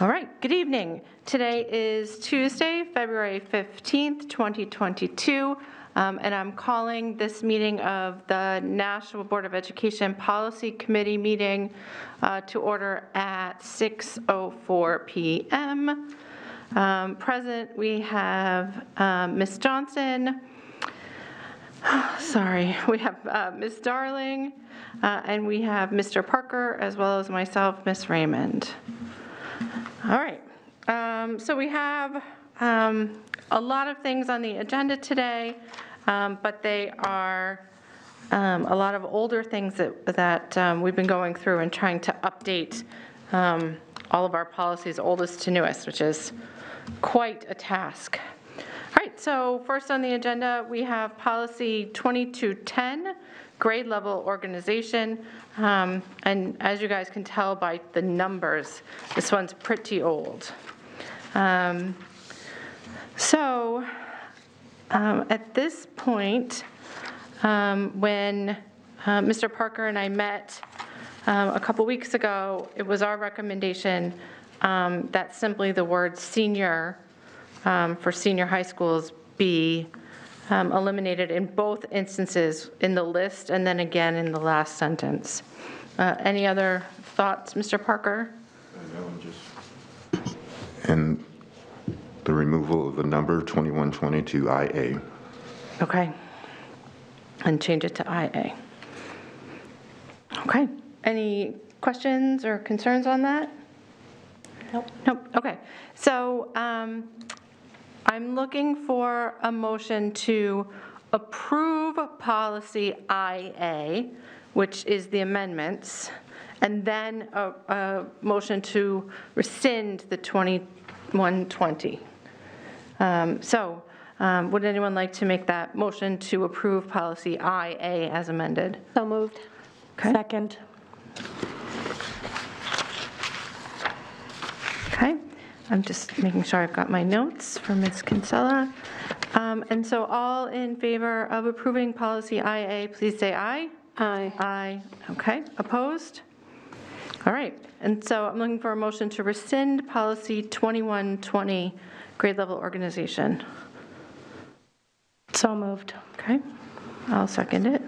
All right, good evening. Today is Tuesday, February 15th, 2022, and I'm calling this meeting of the Nashua Board of Education Policy Committee meeting to order at 6:04 p.m. Present, we have Ms. Johnson, we have Ms. Darling, and we have Mr. Parker, as well as myself, Ms. Raymond. All right, so we have a lot of things on the agenda today, but they are a lot of older things that we've been going through and trying to update all of our policies, oldest to newest, which is quite a task. All right, so first on the agenda, we have policy 2210, grade level organization. And as you guys can tell by the numbers, this one's pretty old. At this point, when Mr. Parker and I met a couple weeks ago, it was our recommendation that simply the word senior for senior high schools be eliminated in both instances in the list and then again in the last sentence. Any other thoughts, Mr. Parker? And the removal of the number 2122IA. Okay. And change it to IA. Okay. Any questions or concerns on that? Nope. Nope. Okay. So I'm looking for a motion to approve policy IA, which is the amendments, and then a motion to rescind the 2120. Would anyone like to make that motion to approve policy IA as amended? So moved. Okay. Second. Okay. I'm just making sure I've got my notes for Ms. Kinsella. And so all in favor of approving policy IA, please say aye. Aye. Aye. Okay. Opposed? All right. And so I'm looking for a motion to rescind policy 2120, grade level organization. So moved. Okay. I'll second it.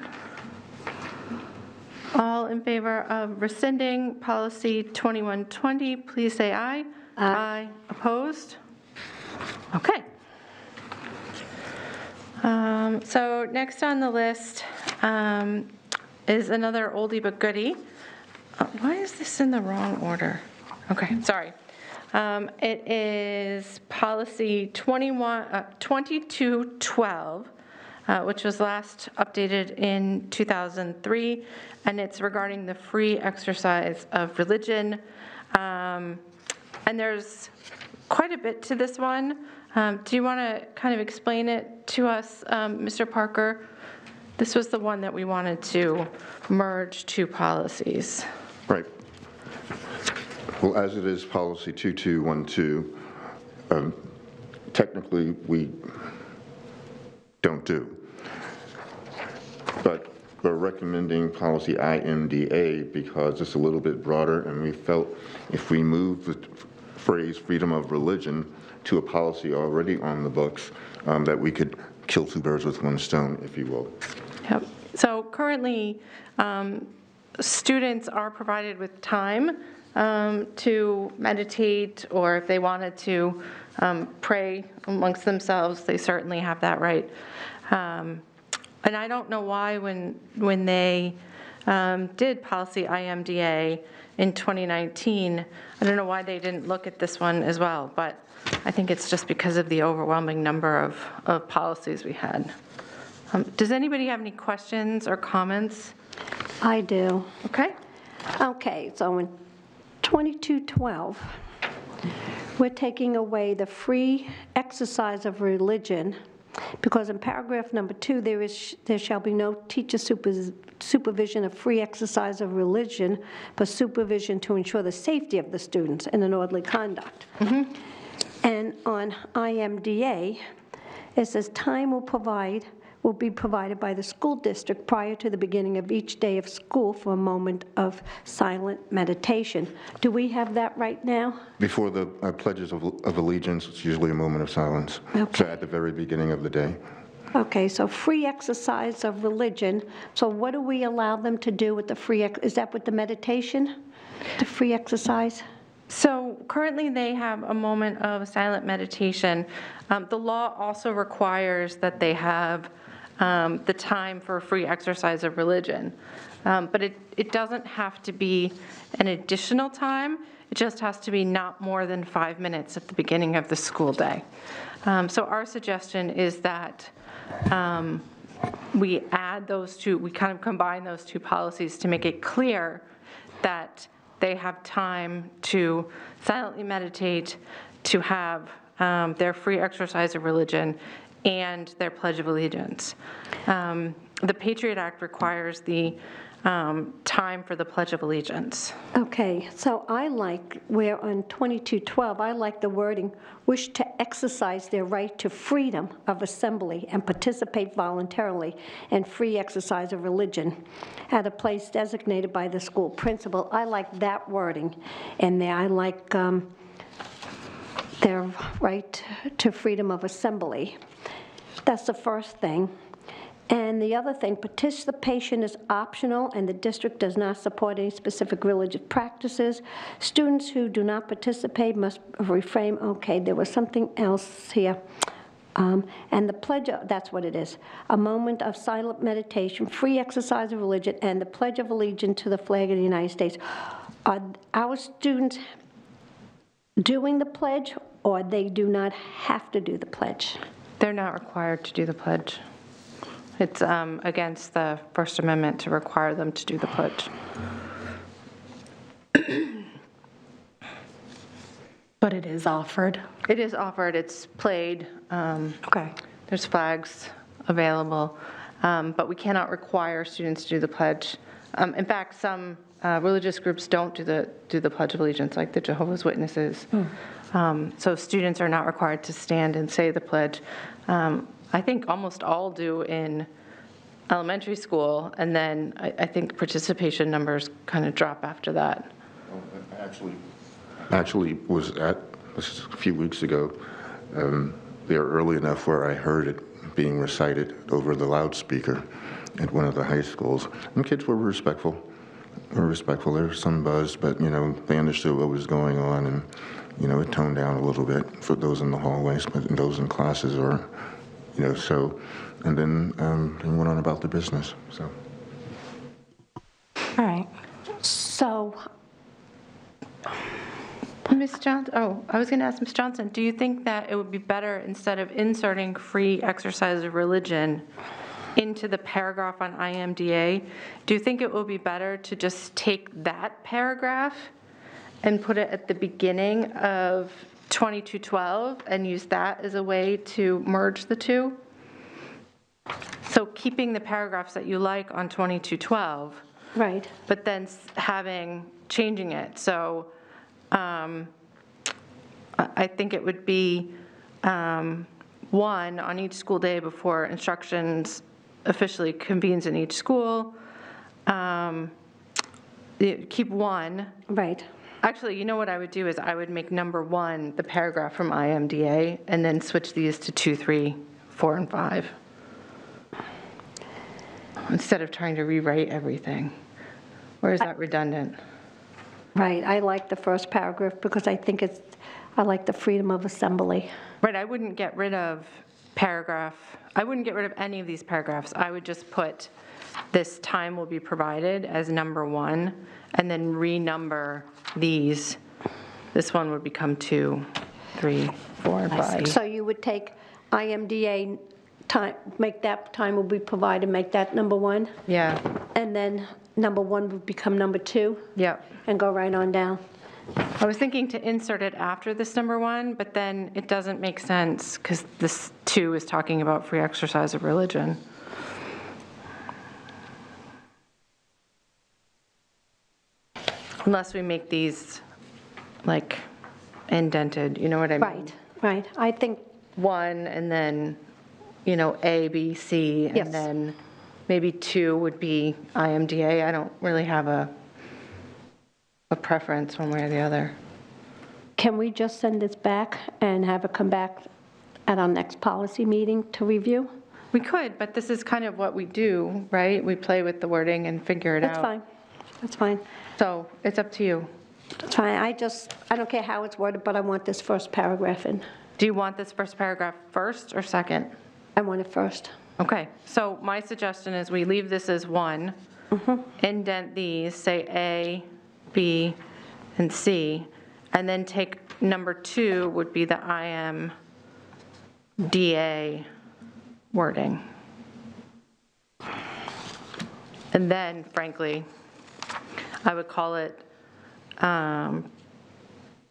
All in favor of rescinding policy 2120, please say aye. Aye. Opposed? Okay. So next on the list is another oldie but goodie. Why is this in the wrong order? Okay, sorry. It is policy 2212, which was last updated in 2003, and it's regarding the free exercise of religion. And there's quite a bit to this one. Do you want to kind of explain it to us, Mr. Parker? This was the one that we wanted to merge two policies. Right. Well, as it is policy 2212, technically we don't do. But we're recommending policy IMDA because it's a little bit broader, and we felt if we move the phrase freedom of religion to a policy already on the books, that we could kill two birds with one stone, if you will. Yep. So currently, students are provided with time to meditate, or if they wanted to pray amongst themselves, they certainly have that right. And I don't know why when they did policy IMDA in 2019, I don't know why they didn't look at this one as well, but I think it's just because of the overwhelming number of policies we had. Does anybody have any questions or comments? I do. Okay. Okay, so in 2212, we're taking away the free exercise of religion, because in paragraph number 2, there shall be no teacher supervision of free exercise of religion, but supervision to ensure the safety of the students and an orderly conduct. And on IMDA, it says time will provide will be provided by the school district prior to the beginning of each day of school for a moment of silent meditation. Do we have that right now? Before the pledges of allegiance, it's usually a moment of silence. Okay. So at the very beginning of the day. Okay, so free exercise of religion. So what do we allow them to do with the free, is that with the meditation? The free exercise? So currently they have a moment of silent meditation. The law also requires that they have the time for free exercise of religion. But it doesn't have to be an additional time. It just has to be not more than 5 minutes at the beginning of the school day. So our suggestion is that we add those two, we kind of combine those two policies to make it clear that they have time to silently meditate, to have their free exercise of religion, and their Pledge of Allegiance. The Patriot Act requires the time for the Pledge of Allegiance. Okay, so I like, where on 2212, I like the wording, wish to exercise their right to freedom of assembly and participate voluntarily in free exercise of religion at a place designated by the school principal. I like that wording in there. I like their right to freedom of assembly. That's the first thing. And the other thing, participation is optional and the district does not support any specific religious practices. Students who do not participate must refrain. Okay, there was something else here. And the pledge, that's what it is. A moment of silent meditation, free exercise of religion, and the Pledge of Allegiance to the flag of the United States. Are our students doing the pledge, or they do not have to do the pledge? They're not required to do the pledge. It's against the First Amendment to require them to do the pledge. But it is offered. It is offered, it's played. Okay. There's flags available, but we cannot require students to do the pledge. In fact, some religious groups don't do the Pledge of Allegiance, like the Jehovah's Witnesses. So students are not required to stand and say the pledge. I think almost all do in elementary school, and then I think participation numbers kind of drop after that. Actually was at, this is a few weeks ago, there early enough where I heard it being recited over the loudspeaker at one of the high schools. And kids were respectful. There was some buzz, but, you know, they understood what was going on, and, you know, it toned down a little bit for those in the hallways, but those in classes are, you know, so, and then they went on about the business, so. All right. So, Ms. Johnson, I was going to ask Ms. Johnson, do you think that it would be better, instead of inserting free exercise of religion into the paragraph on IMDA, do you think it would be better to just take that paragraph and put it at the beginning of 2212 and use that as a way to merge the two? So keeping the paragraphs that you like on 2212, right. but then changing it. So I think it would be one on each school day before instructions officially convenes in each school. Keep one. Right. Actually, you know what I would do is I would make number one the paragraph from IMDA and then switch these to 2, 3, 4, and 5. Instead of trying to rewrite everything. Or is that redundant? Right, I like the first paragraph because I think I like the freedom of assembly. Right, I wouldn't get rid of I wouldn't get rid of any of these paragraphs. I would just put this time will be provided as number one, and then renumber these. This one would become 2, 3, 4, and 5. So you would take IMDA time, make that time will be provided, make that number one, Yeah, and then number one would become number two, yep. and go right on down. I was thinking to insert it after this number one, but then it doesn't make sense because this 2 is talking about free exercise of religion. Unless we make these like indented, you know what I mean? Right, right. I think, 1 and then A, B, C, Yes. and then maybe 2 would be IMDA. I don't really have a preference one way or the other. Can we just send this back and have it come back at our next policy meeting to review? We could, but this is kind of what we do, right? We play with the wording and figure it out. That's fine. That's fine. So it's up to you. That's fine. I don't care how it's worded, but I want this first paragraph in. Do you want this first paragraph first or second? I want it first. Okay, so my suggestion is we leave this as 1, indent these, say A, B, and C, and then take number 2 would be the IMDA wording. And then, frankly, I would call it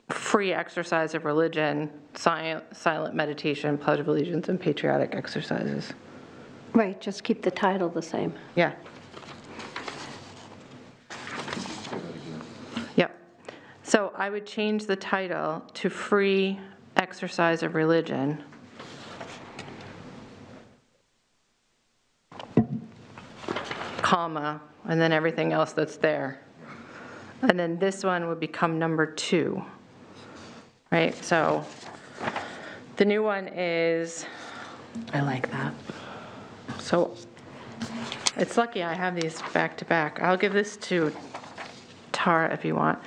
free exercise of religion, silent meditation, pledge of allegiance, and patriotic exercises. Right, just keep the title the same. Yeah. Yep. So I would change the title to free exercise of religion. Comma, and then everything else that's there. And then this one would become number 2, right? So the new one is, I like that. so it's lucky I have these back to back. I'll give this to Tara if you want.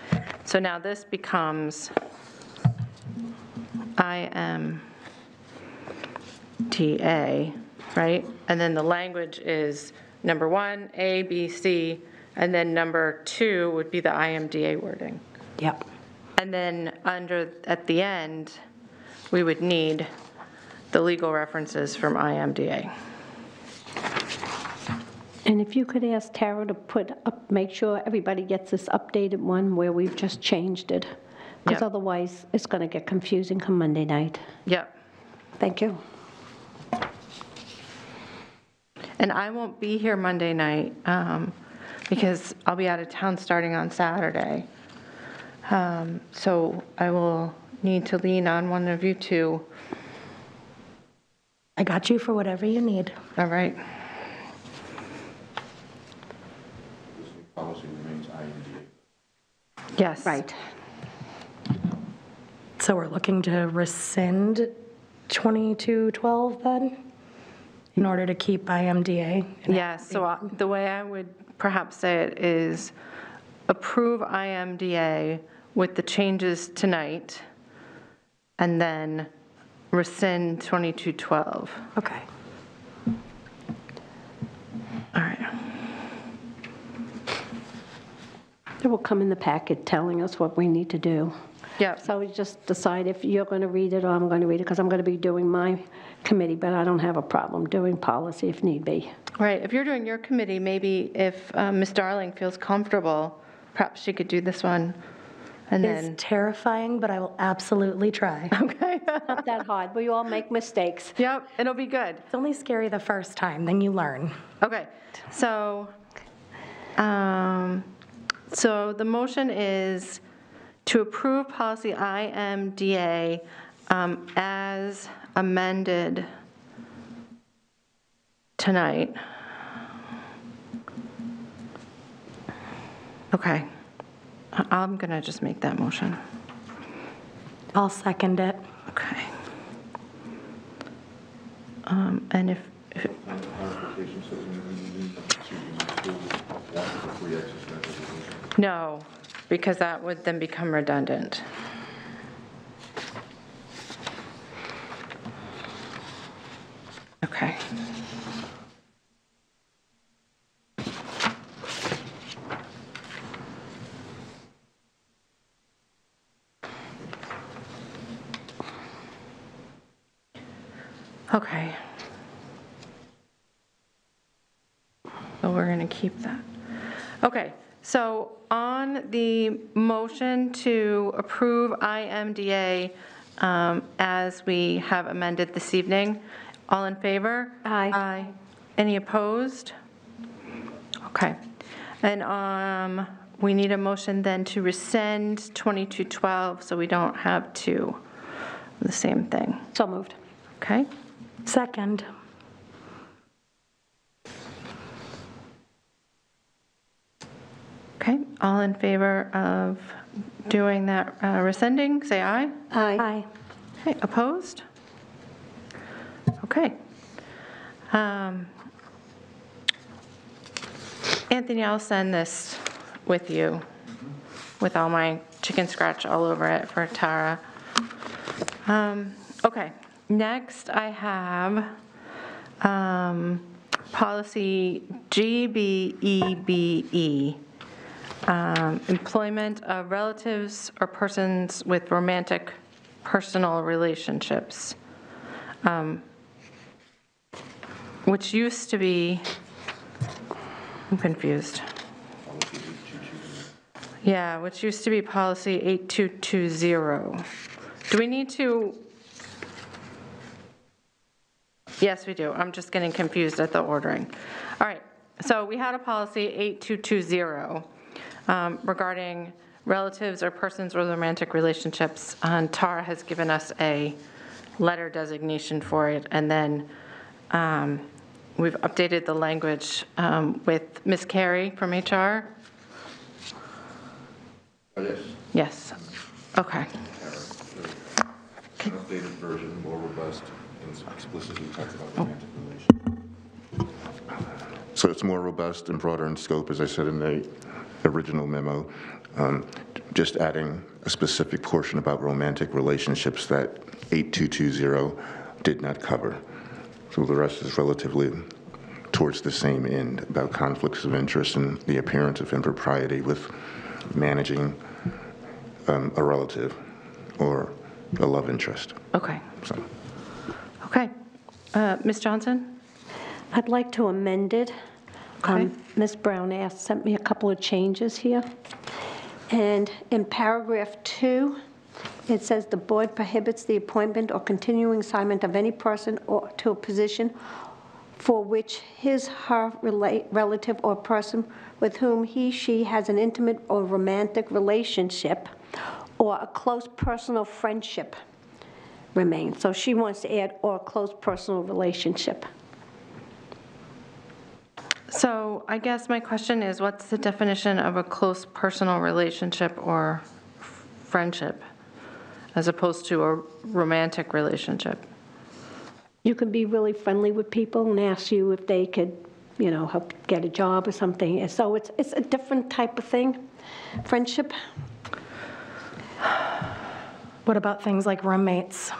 So now this becomes IMDA, right? And then the language is number 1, A, B, C, and then number 2 would be the IMDA wording. Yep. And then at the end, we would need the legal references from IMDA. And if you could ask Tara to put up, make sure everybody gets this updated one where we've just changed it. Because Yep. otherwise, it's going to get confusing come Monday night. Yep. Thank you. And I won't be here Monday night because I'll be out of town starting on Saturday. So I will need to lean on one of you two. I got you for whatever you need. All right. Policy remains IMDA. Yes. Right. So we're looking to rescind 2212 then, in order to keep IMDA? Yes, so the way I would perhaps say it is approve IMDA with the changes tonight, and then rescind 2212. Okay. All right. It will come in the packet telling us what we need to do. Yep. So we just decide if you're going to read it or I'm going to read it, because I'm going to be doing my committee, but I don't have a problem doing policy if need be. Right, if you're doing your committee, maybe if Ms. Darling feels comfortable, perhaps she could do this one, and It's then, terrifying, but I will absolutely try. okay. Not that hard. We all make mistakes. Yep, it'll be good. It's only scary the first time, then you learn. Okay, so the motion is to approve policy IMDA as amended tonight. Okay, I'm gonna just make that motion. I'll second it. Okay. And if, Clarification, so we need to want free exercise of religion. no, because that would then become redundant. Okay. Okay. So we're going to keep that. Okay, so on the motion to approve IMDA as we have amended this evening, all in favor? Aye. Aye. Any opposed? Okay. And we need a motion then to rescind 2212 so we don't have two of the same thing. So moved. Okay? Second. Okay, all in favor of doing that rescinding, say aye. Aye. Okay, opposed? Okay. Anthony, I'll send this with you, with all my chicken scratch all over it for Tara. Okay, next I have policy GBEBE, employment of relatives or persons with romantic personal relationships, which used to be, I'm confused. Yeah, which used to be policy 8220. Do we need to? Yes, we do. I'm just getting confused at the ordering. All right, so we had a policy 8220 regarding relatives or persons with romantic relationships, and Tara has given us a letter designation for it, and then we've updated the language with Ms. Carey from HR. Yes. Yes, okay. An updated version, more robust, and explicitly talks about romantic relations. So it's more robust and broader in scope, as I said in the original memo, just adding a specific portion about romantic relationships that 8220 did not cover. So the rest is relatively towards the same end, about conflicts of interest and the appearance of impropriety with managing a relative or a love interest. Okay. So. Okay. Ms. Johnson? I'd like to amend it. Okay. Ms. Brown sent me a couple of changes here. And in paragraph 2, it says the board prohibits the appointment or continuing assignment of any person or to a position for which his, her relative or person with whom he, she has an intimate or romantic relationship or a close personal friendship remains. So she wants to add or close personal relationship. So I guess my question is, what's the definition of a close personal relationship or friendship as opposed to a romantic relationship? You can be really friendly with people and ask you if they could, you know, help get a job or something. So it's a different type of thing. Friendship. What about things like roommates?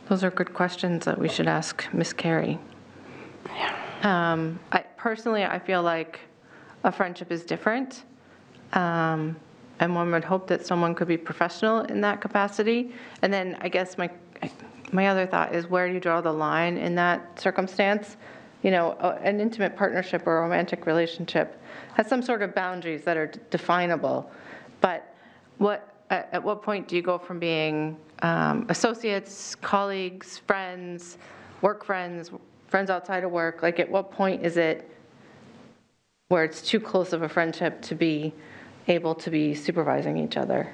Those are good questions that we should ask Ms. Carey. Personally, I feel like a friendship is different, and one would hope that someone could be professional in that capacity. And then I guess my other thought is, where do you draw the line in that circumstance? You know, an intimate partnership or a romantic relationship has some sort of boundaries that are definable, but at what point do you go from being associates, colleagues, friends, work friends, friends outside of work? Like, at what point is it where it's too close of a friendship to be able to be supervising each other?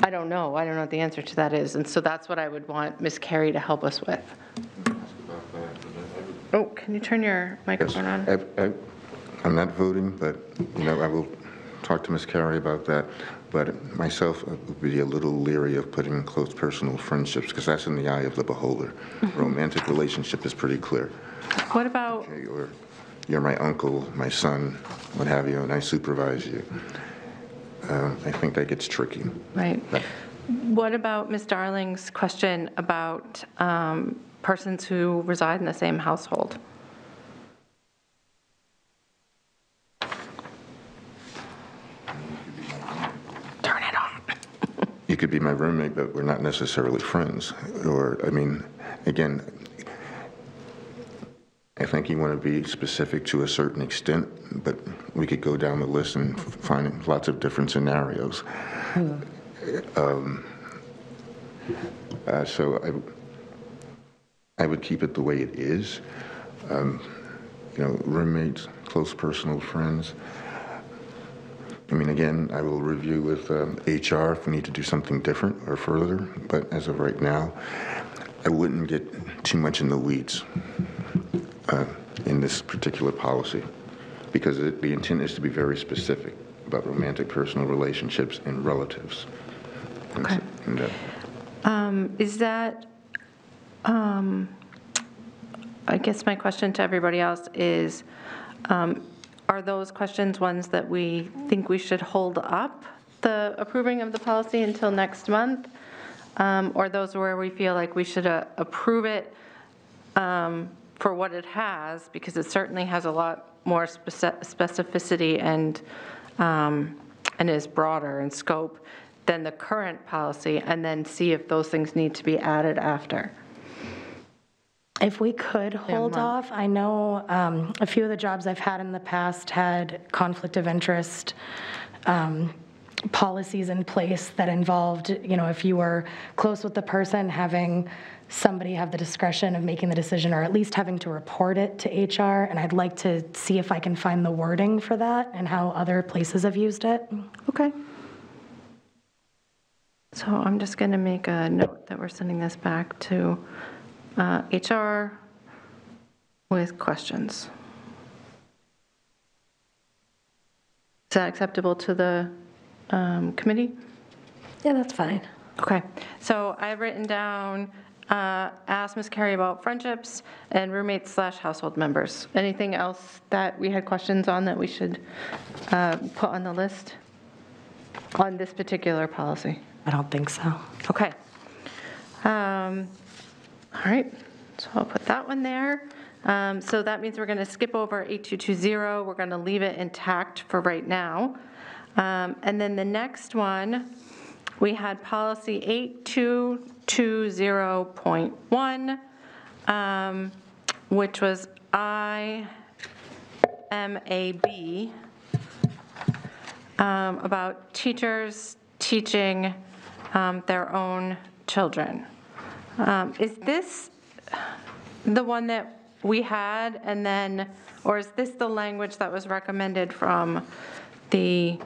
I don't know. I don't know what the answer to that is. And so that's what I would want Ms. Carey to help us with. Oh, can you turn your microphone on? I'm not voting, but, you know, I will talk to Ms. Carey about that. But myself would be a little leery of putting close personal friendships, because that's in the eye of the beholder. Romantic relationship is pretty clear. What about? Okay, or you're my uncle, my son, what have you, and I supervise you. I think that gets tricky. Right. What about Ms. Darling's question about persons who reside in the same household? Turn it off. You could be my roommate, but we're not necessarily friends. Or, I mean, again, I think you want to be specific to a certain extent, but we could go down the list and find lots of different scenarios. So I would keep it the way it is. You know, roommates, close personal friends. I mean, again, I will review with HR if we need to do something different or further, but as of right now, I wouldn't get too much in the weeds. in this particular policy, because the intent is to be very specific about romantic personal relationships and relatives. Okay. Is that, I guess my question to everybody else is, are those questions ones that we think we should hold up the approving of the policy until next month? Or those where we feel like we should approve it for what it has, because it certainly has a lot more specificity and is broader in scope than the current policy, and then see if those things need to be added after? If we could hold off, I know a few of the jobs I've had in the past had conflict of interest policies in place that involved, if you were close with the person, having somebody have the discretion of making the decision, or at least having to report it to HR, and I'd like to see if I can find the wording for that and how other places have used it. Okay. So I'm just going to make a note that we're sending this back to HR with questions. Is that acceptable to the committee? Yeah, that's fine. Okay, so I've written down, ask Ms. Carey about friendships and roommates/household members. Anything else that we had questions on that we should put on the list on this particular policy? I don't think so. Okay. All right, so I'll put that one there. So that means we're going to skip over 8220. We're going to leave it intact for right now. And then the next one, we had policy 8220.1, which was IMAB, about teachers teaching their own children. Is this the one that we had, and then, or is this the language that was recommended from the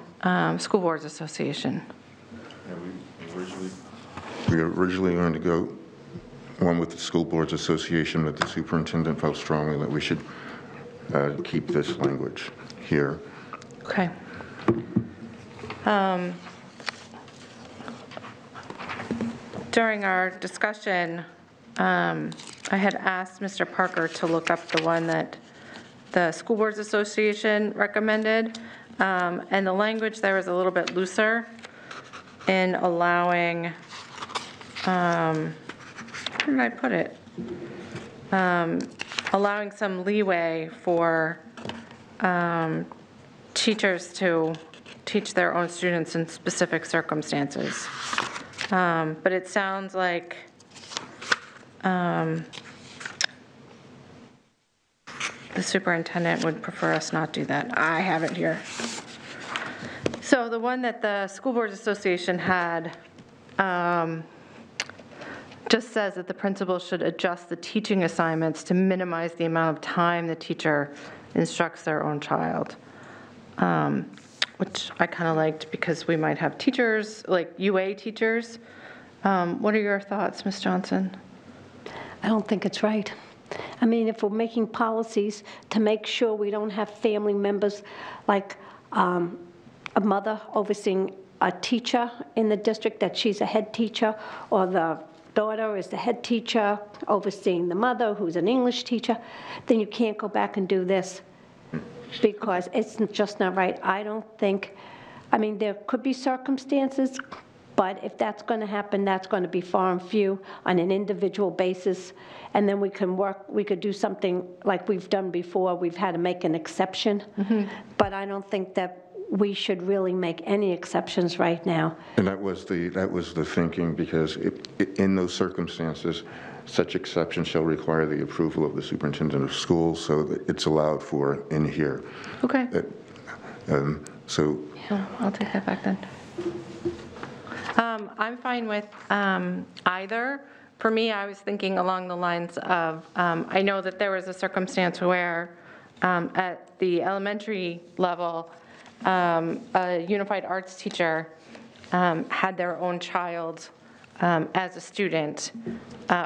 School Boards Association? Yeah, we were originally going to go one with the School Boards Association, but the superintendent felt strongly that we should keep this language here. Okay. During our discussion, I had asked Mr. Parker to look up the one that the School Boards Association recommended, and the language there was a little bit looser in allowing, where did I put it? Allowing some leeway for teachers to teach their own students in specific circumstances. But it sounds like the superintendent would prefer us not do that. I have it here. So the one that the School Boards Association had just says that the principal should adjust the teaching assignments to minimize the amount of time the teacher instructs their own child, which I kind of liked because we might have teachers, like UA teachers. What are your thoughts, Ms. Johnson? I don't think it's right. I mean, if we're making policies to make sure we don't have family members like a mother overseeing a teacher in the district, that she's a head teacher, or the daughter is the head teacher overseeing the mother who's an English teacher, then you can't go back and do this because it's just not right. I don't think, I mean, there could be circumstances, but if that's going to happen, that's going to be far and few on an individual basis. And then we could do something like we've done before. We've had to make an exception. Mm-hmm. But I don't think that we should really make any exceptions right now. And that was the thinking, because in those circumstances, such exception shall require the approval of the superintendent of schools, so that it's allowed for in here. Okay. So. Yeah, I'll take that back then. I'm fine with either. For me, I was thinking along the lines of, I know that there was a circumstance where at the elementary level, a unified arts teacher had their own child as a student,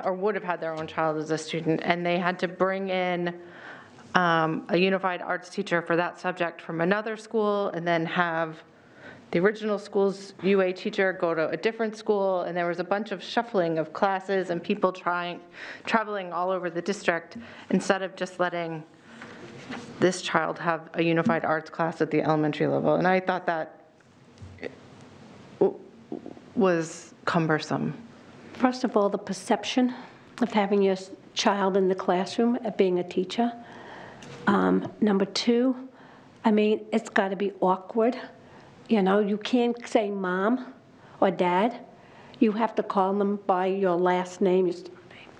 or would have had their own child as a student, and they had to bring in a unified arts teacher for that subject from another school, and then have the original school's UA teacher go to a different school, and there was a bunch of shuffling of classes and people traveling all over the district, instead of just letting this child have a unified arts class at the elementary level. And I thought that was cumbersome. First of all, the perception of having your child in the classroom, of being a teacher. Number two, I mean, it's got to be awkward. You know, you can't say mom or dad. You have to call them by your last name.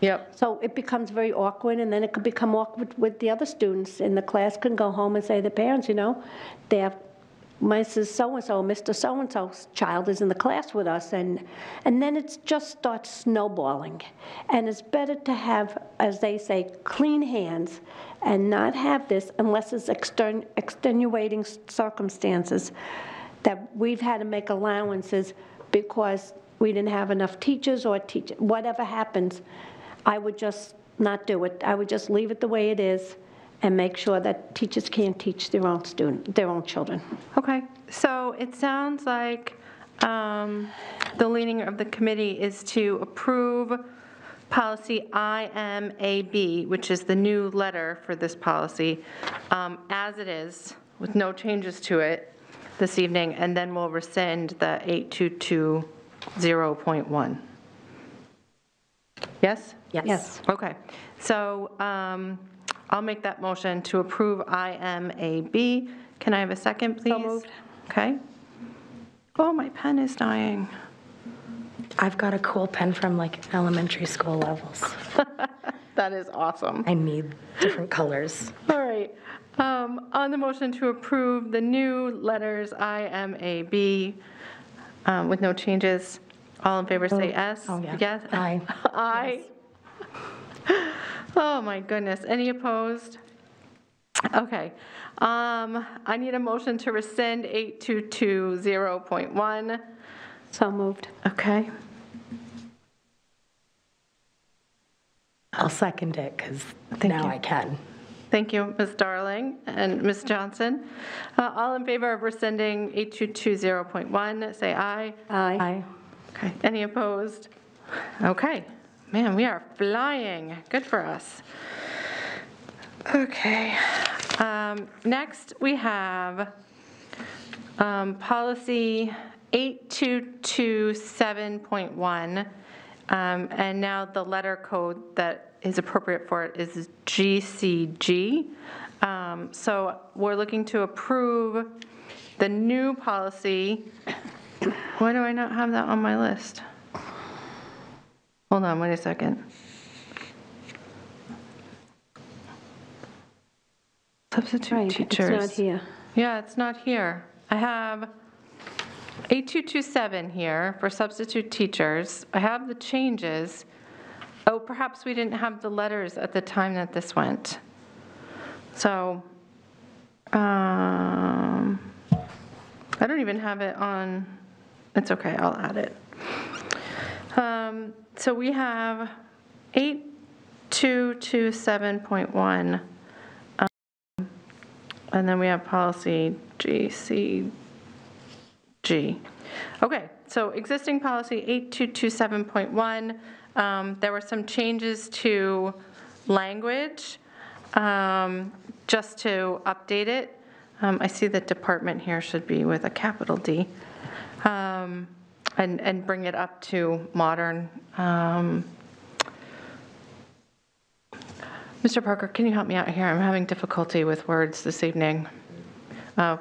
Yep. So it becomes very awkward, and then it could become awkward with the other students in the class. Can go home and say to the parents, you know, they have Mrs. So-and-so, Mr. So-and-so's child is in the class with us, and then it just starts snowballing. And it's better to have, as they say, clean hands and not have this unless it's extenuating circumstances that we've had to make allowances because we didn't have enough teachers or whatever happens. I would just not do it. I would just leave it the way it is and make sure that teachers can't teach their own children. Okay, so it sounds like the leaning of the committee is to approve policy IMAB, which is the new letter for this policy, as it is, with no changes to it this evening, and then we'll rescind the 8220.1. Yes? Yes. Okay, so I'll make that motion to approve IMAB. Can I have a second, please? So moved. Okay. Oh, my pen is dying. I've got a cool pen from like elementary school levels. That is awesome. I need different colors. All right. On the motion to approve the new letters IMAB with no changes, all in favor say yes. Oh, yeah. Yes? Aye. Aye. Oh, my goodness. Any opposed? Okay. I need a motion to rescind 8220.1. So moved. Okay. I'll second it because now you. I can. Thank you, Ms. Darling and Ms. Johnson. All in favor of rescinding 8220.1, say aye. Aye. Okay. Any opposed? Okay. Man, we are flying. Good for us. Okay. Next, we have policy 8227.1, and now the letter code that is appropriate for it is GCG. So we're looking to approve the new policy. Why do I not have that on my list? Hold on, wait a second. Substitute Right, teachers. it's not here. Yeah, it's not here. I have 8227 here for substitute teachers. I have the changes. Oh, perhaps we didn't have the letters at the time that this went. So, I don't even have it on, it's okay, I'll add it. So we have 8227.1, and then we have policy GCG. Okay, so existing policy 8227.1, there were some changes to language, just to update it. I see the department here should be with a capital D, and bring it up to modern. Mr. Parker, can you help me out here? I'm having difficulty with words this evening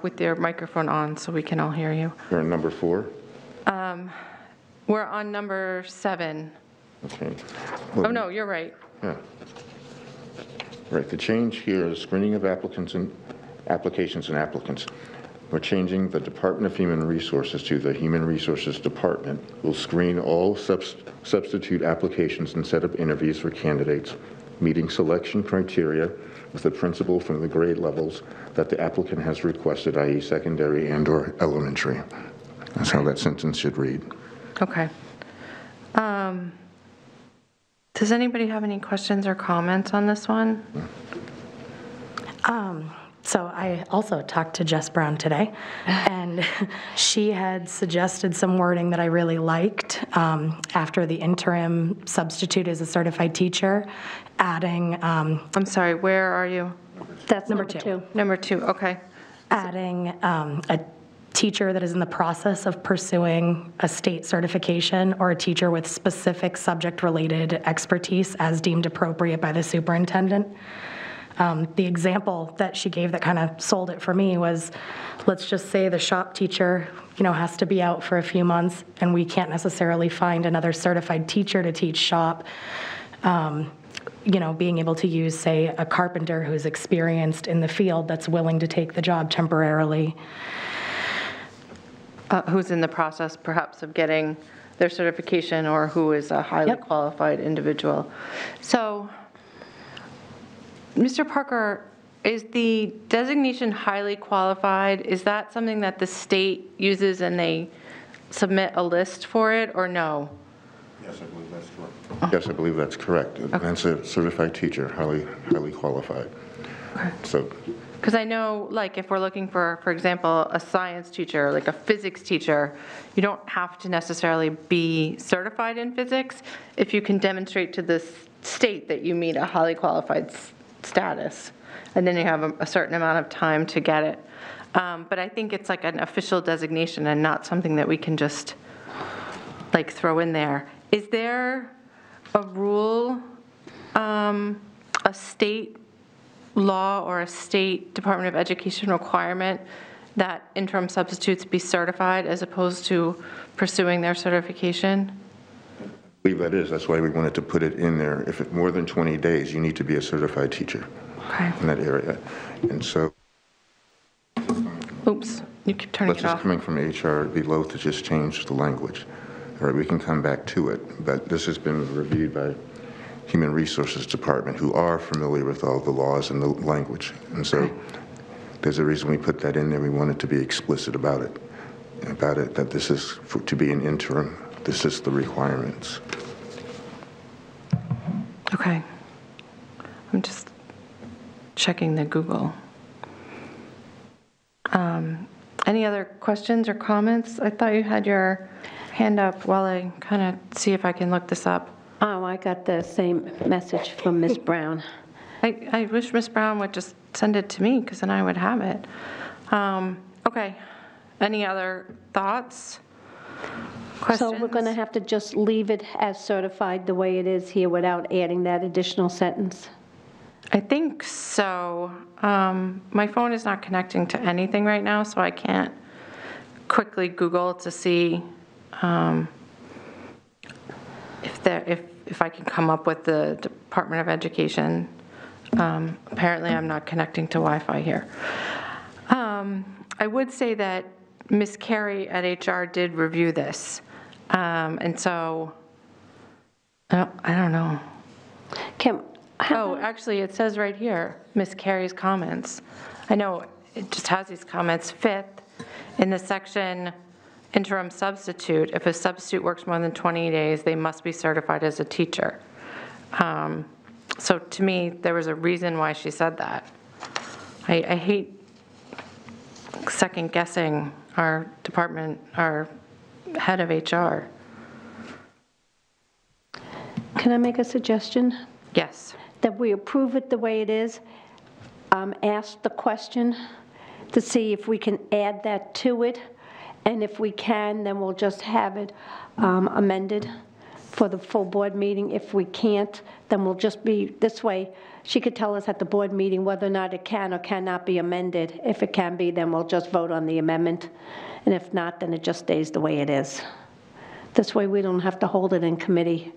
with your microphone on so we can all hear you. You're on number 4? We're on number 7. Okay. Oh, no, you're right. Yeah. Right, the change here is screening of applications and applicants. We're changing the Department of Human Resources to the Human Resources Department. Will screen all substitute applications and set up interviews for candidates, meeting selection criteria with the principal from the grade levels that the applicant has requested, i.e. secondary and/or elementary. That's how that sentence should read. Okay. Does anybody have any questions or comments on this one? So I also talked to Jess Brown today, and she had suggested some wording that I really liked after the interim substitute as a certified teacher, adding, I'm sorry, where are you? That's Number number two. 2. Number 2, okay. adding a teacher that is in the process of pursuing a state certification, or a teacher with specific subject-related expertise as deemed appropriate by the superintendent. The example that she gave that kind of sold it for me was, let's just say the shop teacher, has to be out for a few months, and we can't necessarily find another certified teacher to teach shop. Being able to use, say, a carpenter who's experienced in the field that's willing to take the job temporarily. Who's in the process perhaps of getting their certification, or who is a highly Yep. qualified individual. So, Mr. Parker, is the designation highly qualified, is that something that the state uses and they submit a list for it, or no? Yes, I believe that's correct. Yes, I believe that's correct. That's a certified teacher, highly qualified. So, Because I know, like, if we're looking for example, a science teacher, like a physics teacher, you don't have to necessarily be certified in physics if you can demonstrate to the state that you meet a highly qualified status, and then you have a certain amount of time to get it. But I think it's like an official designation and not something that we can just, like, throw in there. Is there a rule, a state law or a state Department of Education requirement that interim substitutes be certified as opposed to pursuing their certification? I believe that is. That's why we wanted to put it in there. If it's more than 20 days, you need to be a certified teacher in that area. And so, Oops, you keep turning let's it just off. coming from HR, it'd be loath to just change the language. All right, we can come back to it, but this has been reviewed by Human Resources Department, who are familiar with all the laws and the language. And so there's a reason we put that in there. We wanted to be explicit about it, that this is to be an interim. This is the requirements. Okay. I'm just checking the Google. Any other questions or comments? I thought you had your hand up while I kind of see if I can look this up. Oh, I got the same message from Ms. Brown. I wish Ms. Brown would just send it to me, because then I would have it. Okay. Any other thoughts? Questions? So we're going to have to just leave it as certified the way it is here without adding that additional sentence? I think so. My phone is not connecting to anything right now, so I can't quickly Google to see if I can come up with the Department of Education. Apparently, I'm not connecting to Wi-Fi here. I would say that Ms. Carey at HR did review this, and so I don't know. Actually, it says right here, Ms. Carey's comments. I know it just has these comments. 5th, in the section interim substitute, if a substitute works more than 20 days, they must be certified as a teacher. So to me, there was a reason why she said that. I hate second guessing our department, our head of HR. Can I make a suggestion? Yes. That we approve it the way it is, ask the question to see if we can add that to it, and if we can, then we'll just have it amended for the full board meeting. If we can't, then we'll just be, this way, she could tell us at the board meeting whether or not it can or cannot be amended. If it can be, then we'll just vote on the amendment, and if not, then it just stays the way it is. This way, we don't have to hold it in committee.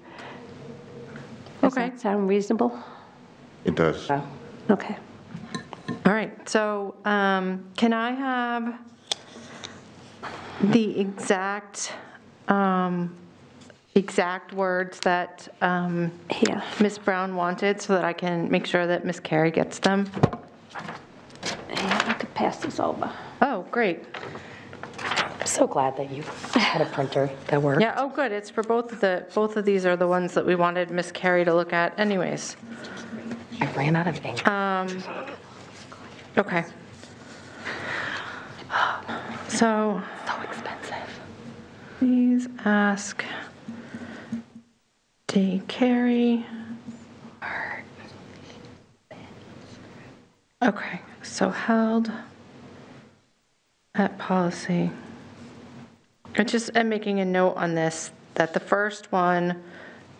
Does Okay. that sound reasonable? It does. Okay. All right, so can I have the exact words that Here. Ms. Brown wanted, so that I can make sure that Ms. Carey gets them? Yeah, I could pass this over. Oh, great. I'm so glad that you had a printer that worked. Yeah, oh, good, it's for both of these are the ones that we wanted Ms. Carey to look at anyways. I ran out of ink. Okay. So expensive. please ask D. Carey. Okay, so held at policy. I'm making a note on this, that the first one,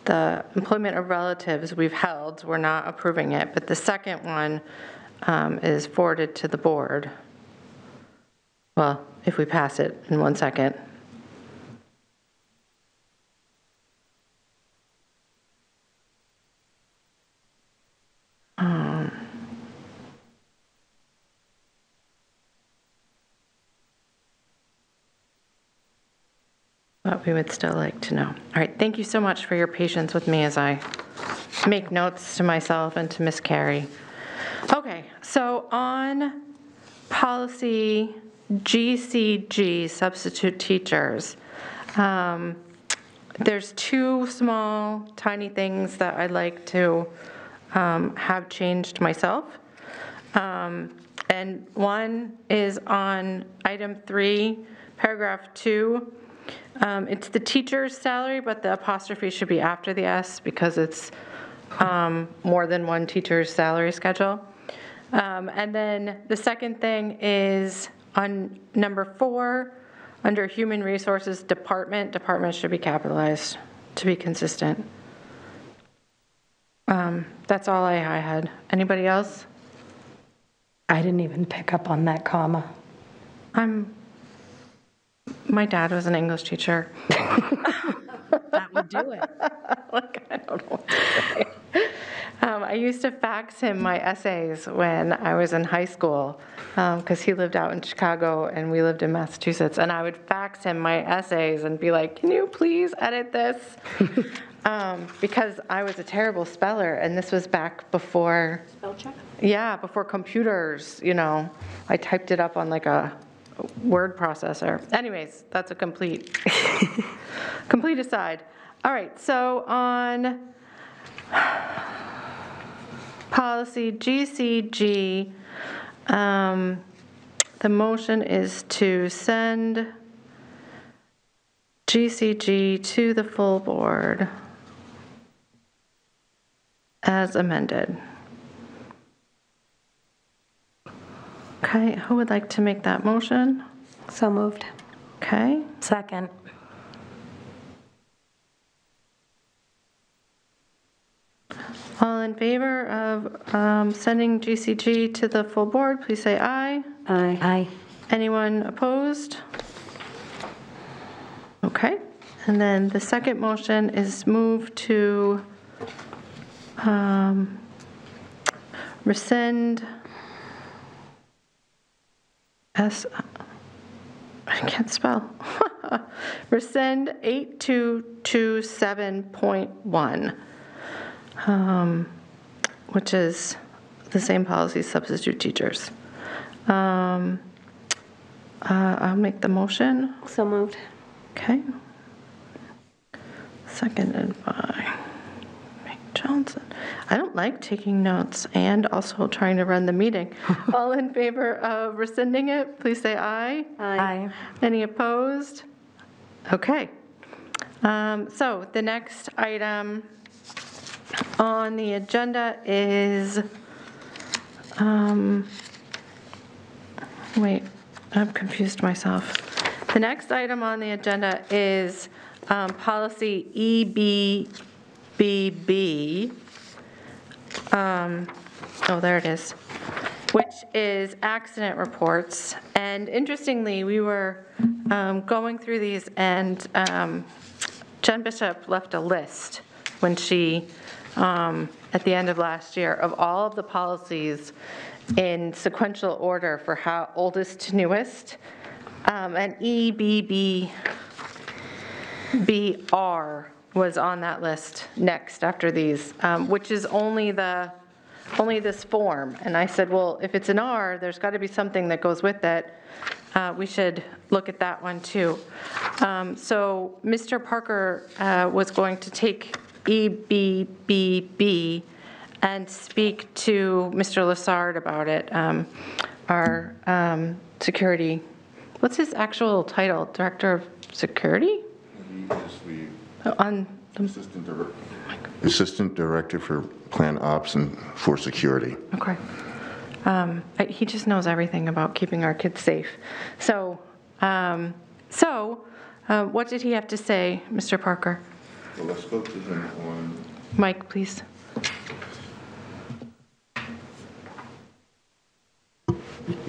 the employment of relatives, we've held, we're not approving it, but the second one is forwarded to the board. Well, if we pass it in 1 second. But we would still like to know. All right, thank you so much for your patience with me as I make notes to myself and to Miss Carey. Okay, so on policy GCG, substitute teachers, there's two small, tiny things that I'd like to have changed myself. And one is on item 3, paragraph 2. It's the teacher's salary, but the apostrophe should be after the S because it's more than one teacher's salary schedule. And then the second thing is on number 4, under Human Resources Department, department should be capitalized to be consistent. That's all I had. Anybody else? I didn't even pick up on that comma. My dad was an English teacher. That would do it. Like, I don't know what to say. I used to fax him my essays when I was in high school because he lived out in Chicago and we lived in Massachusetts. And I would fax him my essays and be like, can you please edit this? Because I was a terrible speller, and this was back before. Spell check? Yeah, before computers, I typed it up on like a word processor. Anyways, that's a complete aside. All right, so on policy GCG, the motion is to send GCG to the full board as amended. Okay, who would like to make that motion? So moved. Okay, Second. all in favor of sending GCG to the full board, please say aye. Aye. Aye. Anyone opposed? Okay, and then the second motion is move to rescind I can't spell. Rescind 8227.1, which is the same policy, substitute teachers. I'll make the motion. So moved. Okay. Seconded by Johnson. I don't like taking notes and also trying to run the meeting. All in favor of rescinding it, please say aye. Aye. Any opposed? Okay. So the next item on the agenda is, wait, I've confused myself. The next item on the agenda is policy EBBB. Oh, there it is, which is accident reports. And interestingly, we were going through these, and Jen Bishop left a list when she, at the end of last year, of all of the policies in sequential order for how oldest to newest. And EBBR was on that list next after these, which is only this form. And I said, well, if it's an R, there's got to be something that goes with it. We should look at that one too. So Mr. Parker was going to take EBBB and speak to Mr. Lassard about it, our security. What's his actual title? Director of Security? On Assistant Director for Plan Ops and for Security. Okay. He just knows everything about keeping our kids safe. So, what did he have to say, Mr. Parker? Well, I spoke to him on... Mike, please.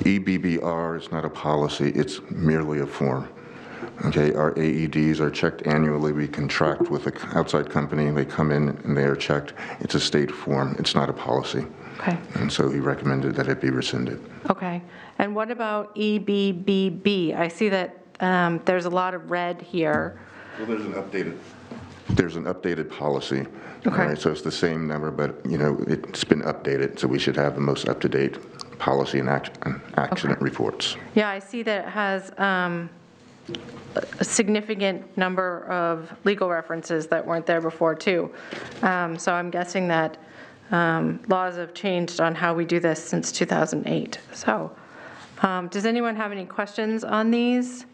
EBBR is not a policy, it's merely a form. Okay, our AEDs are checked annually. We contract with an outside company. They come in and they are checked. It's a state form. It's not a policy. Okay. And so he recommended that it be rescinded. Okay. And what about EBBB? I see that there's a lot of red here. Well, there's an updated policy. Okay. All right, so it's the same number, but it's been updated, so we should have the most up-to-date policy and accident reports. Yeah, I see that it has a significant number of legal references that weren't there before, too. So I'm guessing that laws have changed on how we do this since 2008. So does anyone have any questions on these?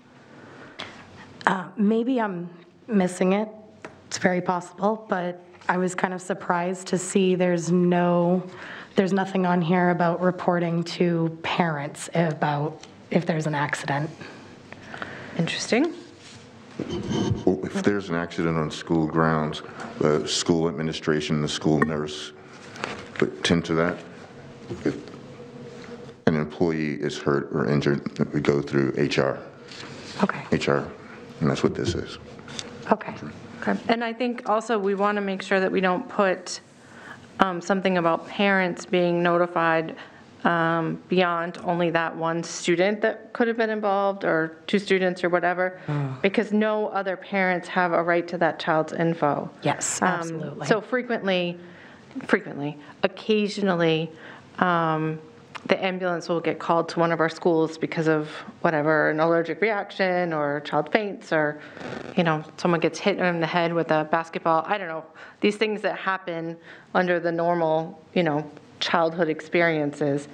Maybe I'm missing it. It's very possible, but I was kind of surprised to see there's nothing on here about reporting to parents about if there's an accident. Interesting. Well, if there's an accident on school grounds, the school administration, the school nurse tend to that. If an employee is hurt or injured, we go through HR. Okay. HR, and that's what this is. Okay. Okay. And I think also we want to make sure that we don't put something about parents being notified beyond only that one student that could have been involved or two students or whatever, because no other parents have a right to that child's info. Yes, absolutely. So occasionally, the ambulance will get called to one of our schools because of whatever, an allergic reaction or a child faints or, someone gets hit in the head with a basketball. I don't know. These things that happen under the normal, childhood experiences.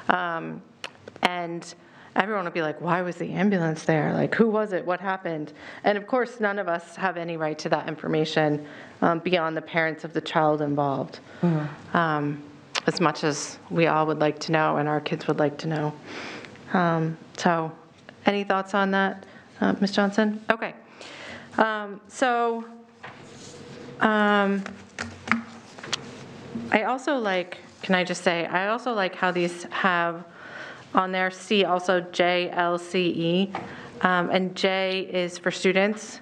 And everyone will be like, why was the ambulance there? Like, who was it? What happened? And of course, none of us have any right to that information beyond the parents of the child involved. As much as we all would like to know and our kids would like to know. So any thoughts on that, Ms. Johnson? Okay. I also like, can I just say, I also like how these have on there C also JLCE, and J is for students.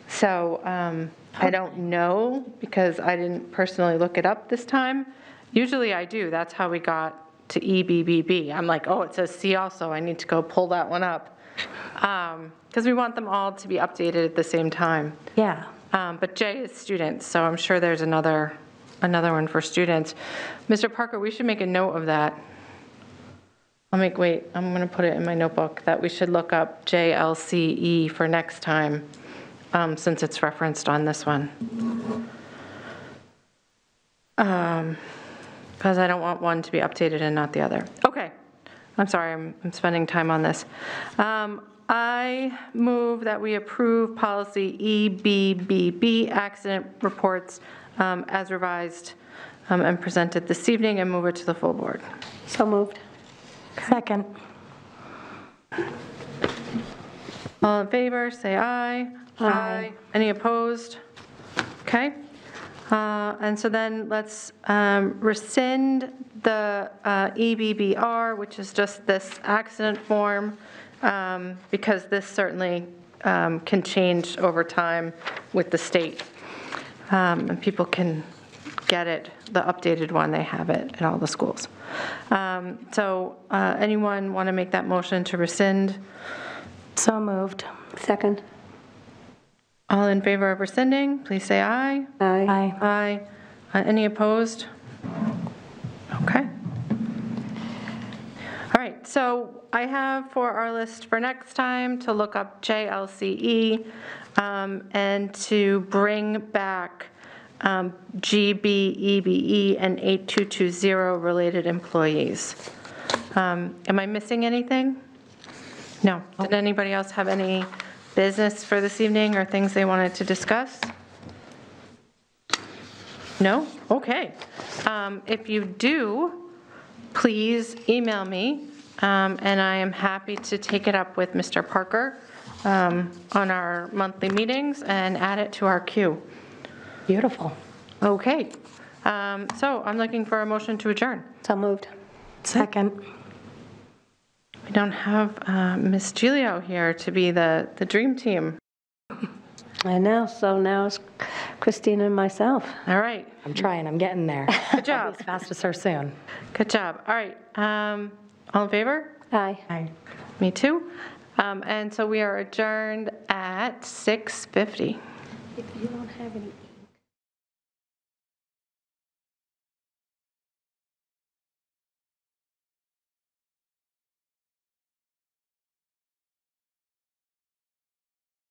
So I don't know because I didn't personally look it up this time. Usually I do. That's how we got to EBBB. I'm like, oh, it says C also. I need to go pull that one up. Because we want them all to be updated at the same time. Yeah. But J is students, so I'm sure there's another one for students. Mr. Parker, we should make a note of that. I'm going to put it in my notebook that we should look up JLCE for next time, since it's referenced on this one. Because I don't want one to be updated and not the other. Okay, I'm sorry, I'm spending time on this. I move that we approve policy EBBB, accident reports, as revised and presented this evening, and move it to the full board. So moved. Second. All in favor, say aye. Aye. Any opposed? Okay. And so then let's rescind the EBBR, which is just this accident form, because this certainly can change over time with the state. And people can get it, the updated one, they have it in all the schools. So anyone want to make that motion to rescind? So moved. Second. All in favor of rescinding, please say aye. Aye. Aye. Any opposed? Okay. All right, so I have for our list for next time to look up JLCE and to bring back GBEBE, and 8220 related employees. Am I missing anything? No. Did anybody else have any business for this evening or things they wanted to discuss? No? Okay. If you do, please email me, and I am happy to take it up with Mr. Parker on our monthly meetings and add it to our queue. Beautiful. Okay. So I'm looking for a motion to adjourn. So moved. Second. We don't have Ms. Gilio here to be the dream team. I know, so now it's Christina and myself. All right. I'm trying, I'm getting there. Good job. As fast as her soon. Good job. All right. All in favor? Aye. Aye. Me too. And so we are adjourned at 6:50. If you don't have any